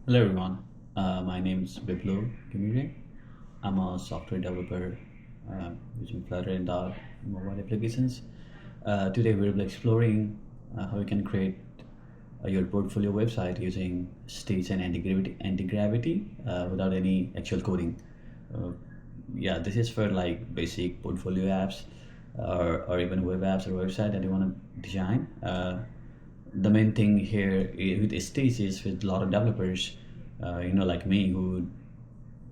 Hello everyone, my name is Biplo Kimire. I'm a software developer using Flutter and Dart mobile applications. Today we'll be exploring how you can create your portfolio website using Stitch and Antigravity without any actual coding. Uh, yeah, this is for like basic portfolio apps or even web apps or website that you want to design. The main thing here with Stitch is with a lot of developers, like me, who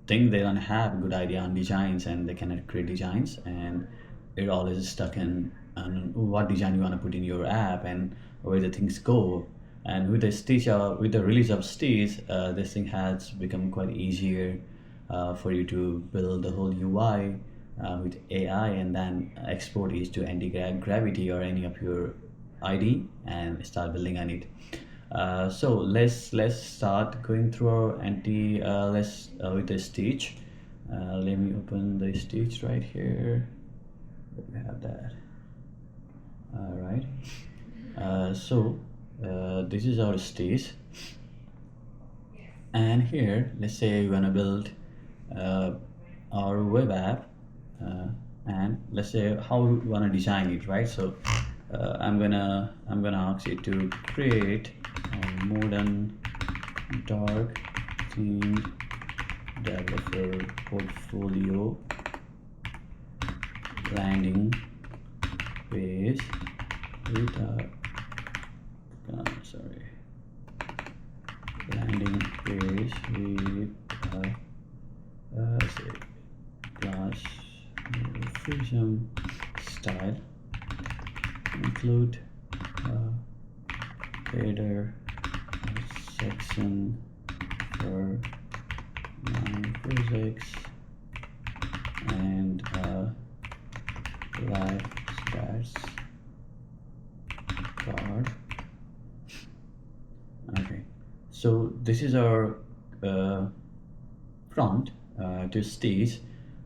think they don't have a good idea on designs and they cannot create designs, and it all is stuck in on what design you want to put in your app and where the things go. And with the with the release of Stitch, this thing has become quite easier for you to build the whole UI with AI and then export it to Antigravity or any of your ID and start building on it. So let's start going through our let's with the Stitch. Let me open the Stitch right here. We have that. All right. This is our Stitch, and here let's say we wanna build uh, our web app, and let's say how we wanna design it, right? So I'm gonna ask you to create a modern dark themed developer portfolio landing page with a sorry landing page with say class fusion style, include header section for my projects and live stats card. Okay, so this is our prompt to Stitch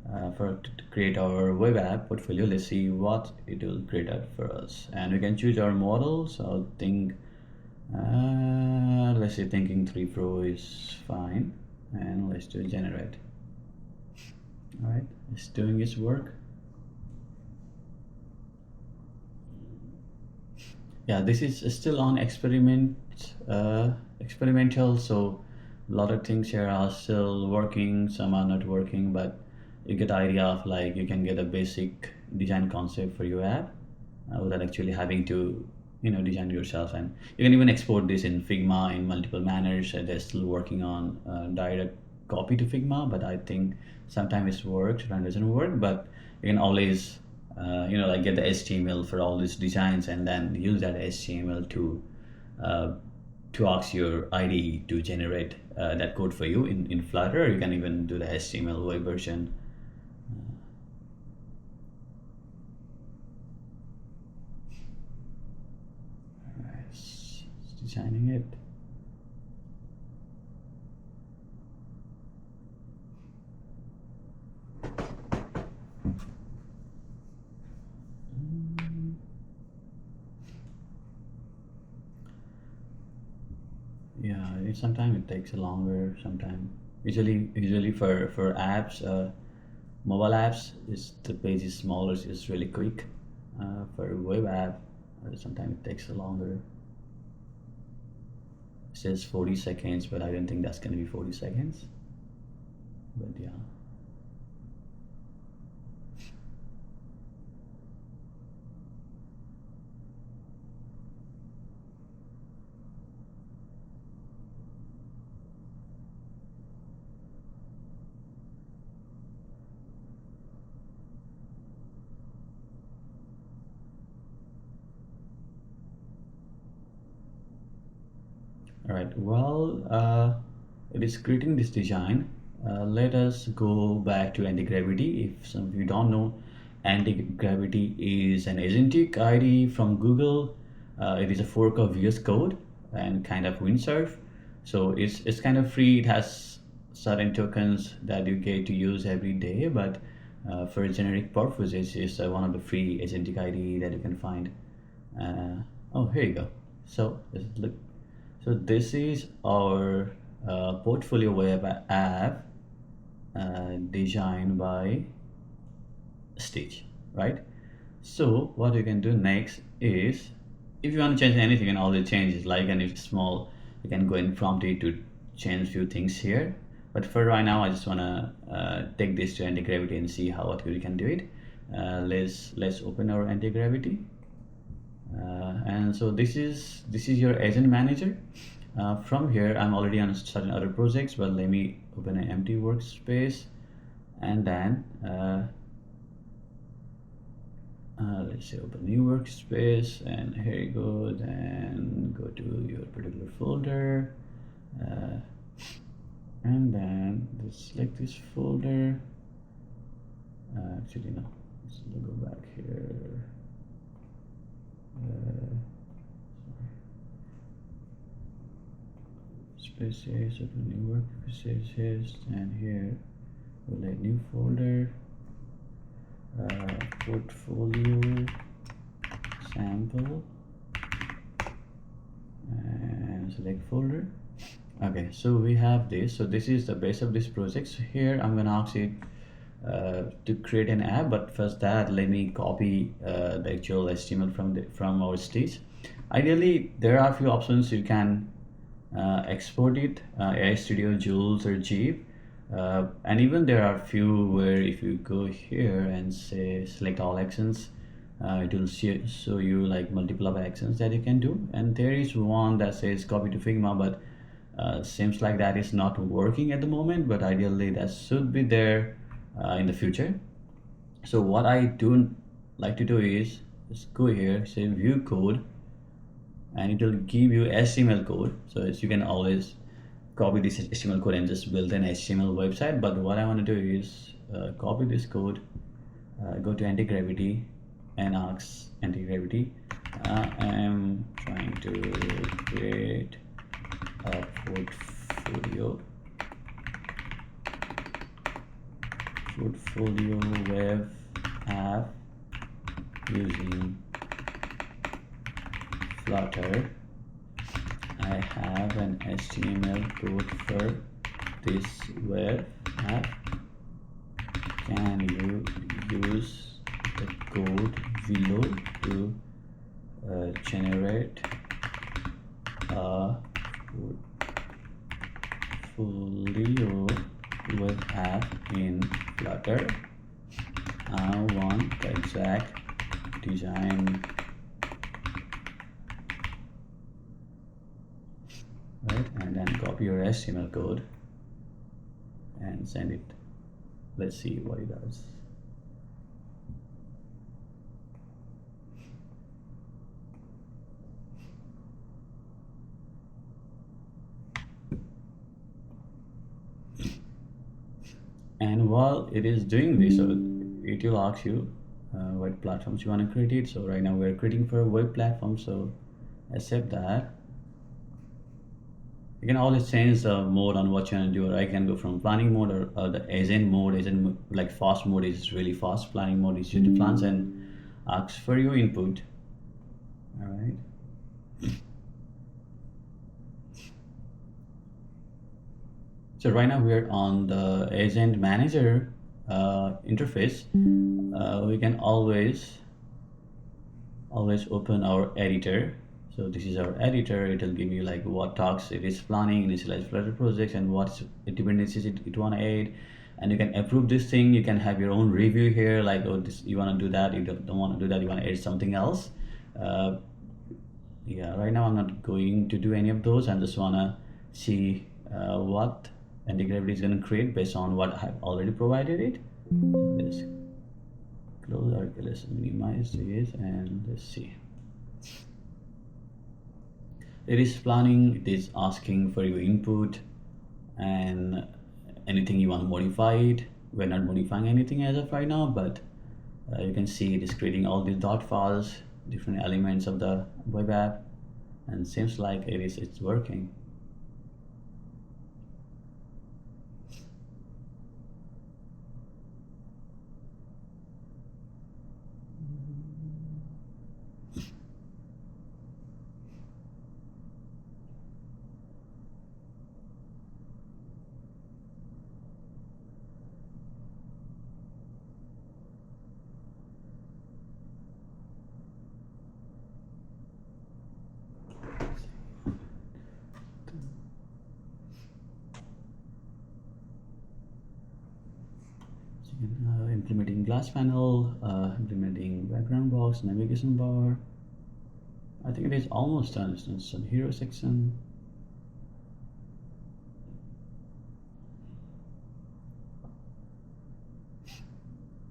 to create our web app portfolio. Let's see what it will create out for us, and we can choose our model. So I think let's say thinking 3 Pro is fine, and let's do generate. All right, it's doing its work. Yeah, this is still on experimental, so a lot of things here are still working, some are not working, but you get the idea of like you can get a basic design concept for your app without actually having to design yourself. And you can even export this in Figma in multiple manners. They're still working on direct copy to Figma, but I think sometimes it works, sometimes it doesn't work. But you can always like get the HTML for all these designs and then use that HTML uh, to ask your IDE to generate that code for you in Flutter. You can even do the HTML web version. Alright, it's designing it. Yeah, sometimes it takes a longer. Sometimes usually for apps, mobile apps, is the page is smaller, so it's really quick. For web app, sometimes it takes a longer. It says 40 seconds, but I don't think that's gonna be 40 seconds. But yeah. All right, well, it is creating this design. Let us go back to anti-gravity. If some of you don't know, anti-gravity is an agentic IDE from Google. It is a fork of VS Code and kind of windsurf. So it's kind of free. It has certain tokens that you get to use every day, but for generic purposes, it's one of the free agentic IDE that you can find. Oh, here you go. So let's look. So this is our portfolio web app designed by Stitch, right? So what you can do next is, if you want to change anything, and all the changes like, and if it's small, you can go and prompt it to change few things here. But for right now, I just want to take this to Antigravity and see how what we can do it. Let's open our Antigravity. And so this is your agent manager. From here, I'm already on certain other projects, but let me open an empty workspace, and then let's say open new workspace, and here you go. Then go to your particular folder, and then just select this folder. Actually, no. Let's go back here. Spaces, open new workspaces, and here we'll add new folder, portfolio sample, and select folder. Okay, so we have this. So this is the base of this project. So here I'm gonna ask it to create an app, but first that let me copy the actual HTML from our Stitch. Ideally, there are a few options you can export it, AI Studio, Jules, or Jeep, and even there are few where if you go here and say select all actions, it will show you like multiple of actions that you can do. And there is one that says copy to Figma, but seems like that is not working at the moment, but ideally that should be there in the future. So what I do like to do is just go here, say view code, and it will give you HTML code. So you can always copy this HTML code and just build an HTML website. But what I want to do is copy this code, go to Antigravity, and ask Antigravity, I am trying to create a portfolio web app using Flutter. I have an HTML code for this web app. Can you use the code below to generate a portfolio web app in Flutter? I want the exact design, right? And then copy your HTML code and send it. Let's see what it does. And while it is doing this, so it will ask you what platforms you want to create it. So right now we're creating for a web platform, so accept that. You can always change the mode on what you want to do, or I can go from planning mode or the agent mode. Agent like fast mode is really fast. Planning mode is you to plans and asks for your input. All right. So right now we're on the agent manager interface. We can always open our editor. So this is our editor. It will give you like what tasks it is planning, initialize Flutter projects, and what dependencies it want to add. And you can approve this thing. You can have your own review here, like, oh, this you want to do that, you don't want to do that, you want to add something else. Yeah, right now I'm not going to do any of those. I just want to see what Antigravity is going to create based on what I've already provided it. Let's close our, let's minimize this, and let's see. It is planning, it is asking for your input and anything you want to modify it. We're not modifying anything as of right now, but you can see it is creating all these dot files, different elements of the web app, and seems like it's working. implementing glass panel, implementing background box, navigation bar. I think it is almost done. It's some hero section.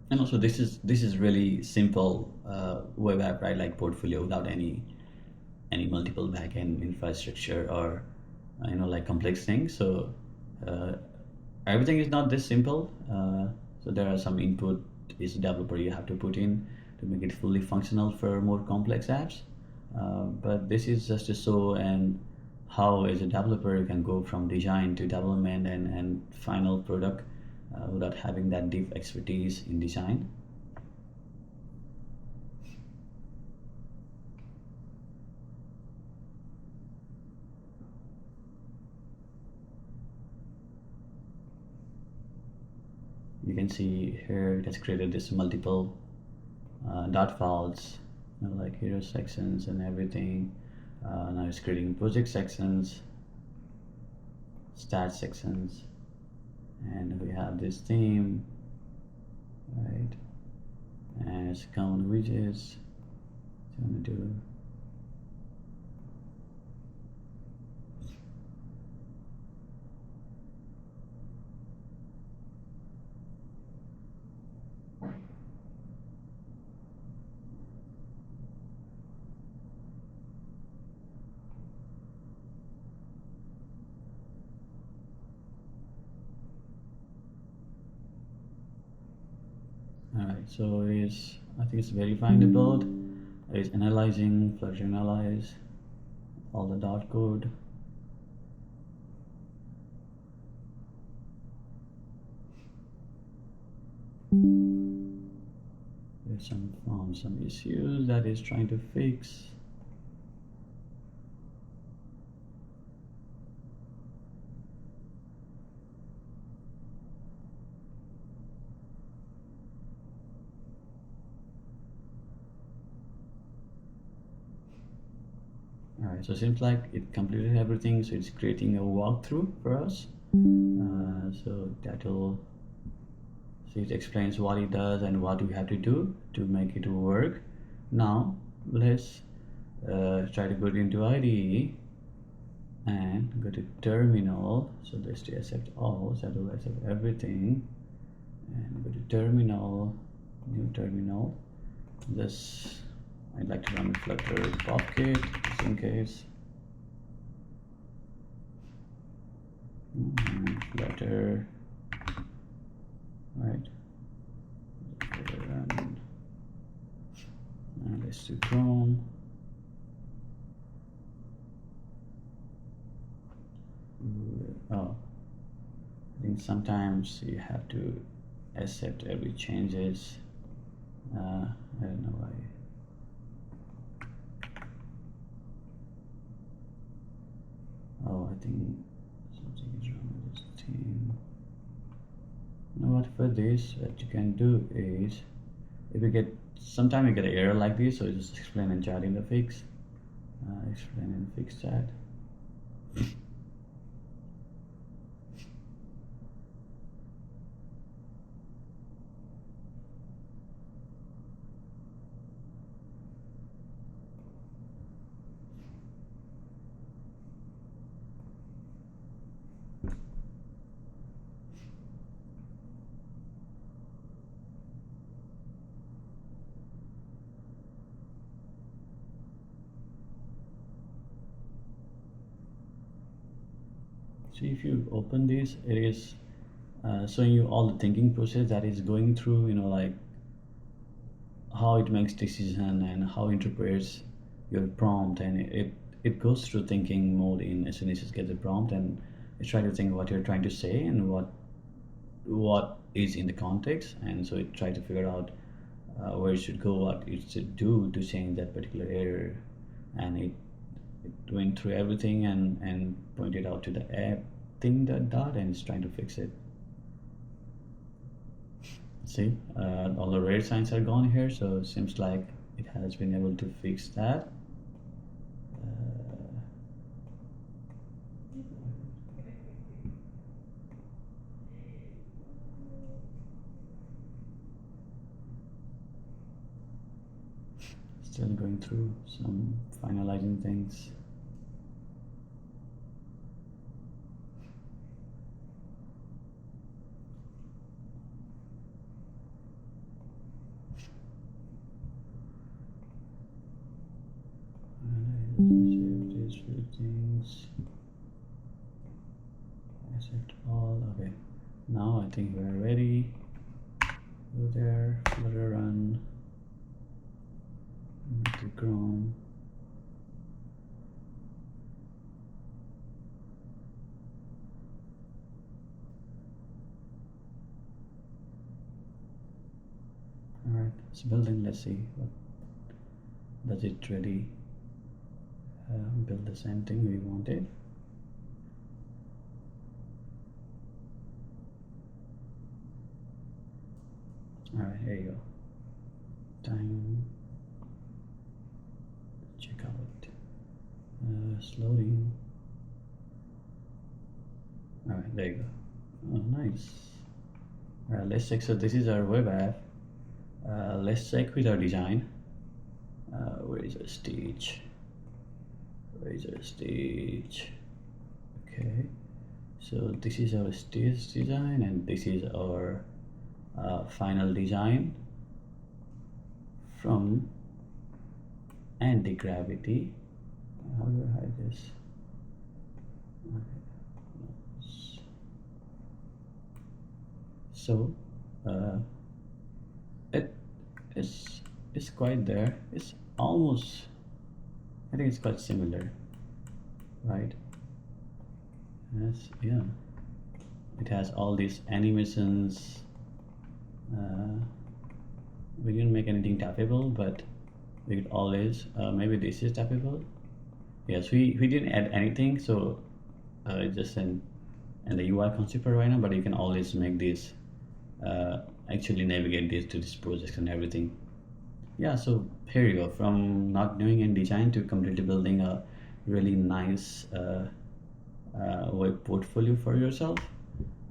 And also this is really simple web app, right? Like portfolio without any multiple backend infrastructure or like complex things. So uh, everything is not this simple. So there are some input as a developer you have to put in to make it fully functional for more complex apps. But this is just to show and how as a developer you can go from design to development and final product without having that deep expertise in design. You can see here it has created this multiple dot files, like hero sections and everything. Now it's creating project sections, stat sections, and we have this theme, right? And it's common widgets. It's gonna do Alright, so I think it's verifying the build. It's analyzing, Flutter analyze all the dot code. There's some issues that is trying to fix. Alright, so it seems like it completed everything, so it's creating a walkthrough for us. So that'll see, it explains what it does and what we have to do to make it work. Now let's try to go into IDE and go to terminal. So let's do accept all, so that will accept everything, and go to terminal, new terminal. This I'd like to run Flutter Popkit just in case. Flutter, right? And let's do Chrome. Oh, I think sometimes you have to accept every changes. I don't know why. Oh, I think something is wrong with this theme. You know what, for this, what you can do is, if you get, sometimes you get an error like this, so you just explain and chat in the fix. Explain and fix that. See, if you open this, it is showing you all the thinking process that is going through, like how it makes decision and how it interprets your prompt, and it goes through thinking mode in as soon as it gets the prompt, and it's trying to think what you're trying to say and what is in the context, and so it tries to figure out where it should go, what it should do to change that particular error, and it went through everything and pointed out to the app thing dot and it's trying to fix it. See, all the red signs are gone here, so it seems like it has been able to fix that. still going through some finalizing things. And I save these few things. Accept all. Okay, now I think we're ready. Go there, Flutter run, to Chrome. Alright, it's building. Let's see what does it really build the same thing we wanted. Alright, here you go. Time. Check out. It's loading. Alright, there you go. Oh, nice. Alright, let's check. So this is our web app. Let's check with our design. Where is our stage? Where is our stage? Okay. So this is our stage design, and this is our final design from Antigravity. How do I hide this? Okay. So it's quite there. It's almost, I think it's quite similar, right? Yes, yeah. It has all these animations. We didn't make anything tappable, but we could always maybe this is tappable. Yes, we didn't add anything, so it's just in the UI concept right now, but you can always make this actually navigate this to this project and everything. Yeah, so here you go, from not doing any design to completely building a really nice web portfolio for yourself.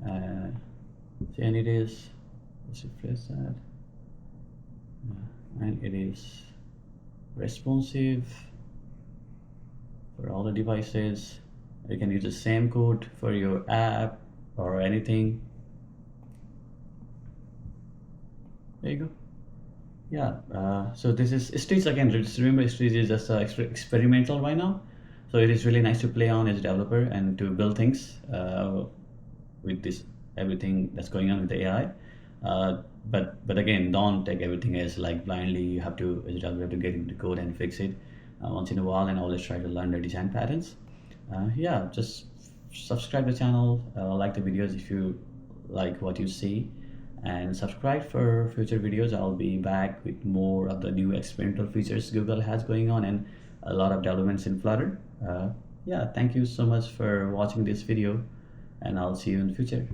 And it is, let's refresh that, and it is responsive for all the devices. You can use the same code for your app or anything. There you go. Yeah, so this is Stitch again. Just remember, Stitch is just experimental right now, so it is really nice to play on as a developer and to build things with this everything that's going on with the AI. But again, don't take everything as like blindly. You have to, as a developer, have to get into code and fix it once in a while, and always try to learn the design patterns. Yeah, just subscribe to the channel, like the videos if you like what you see, and subscribe for future videos. I'll be back with more of the new experimental features Google has going on, and a lot of developments in Flutter. Yeah, thank you so much for watching this video, and I'll see you in the future.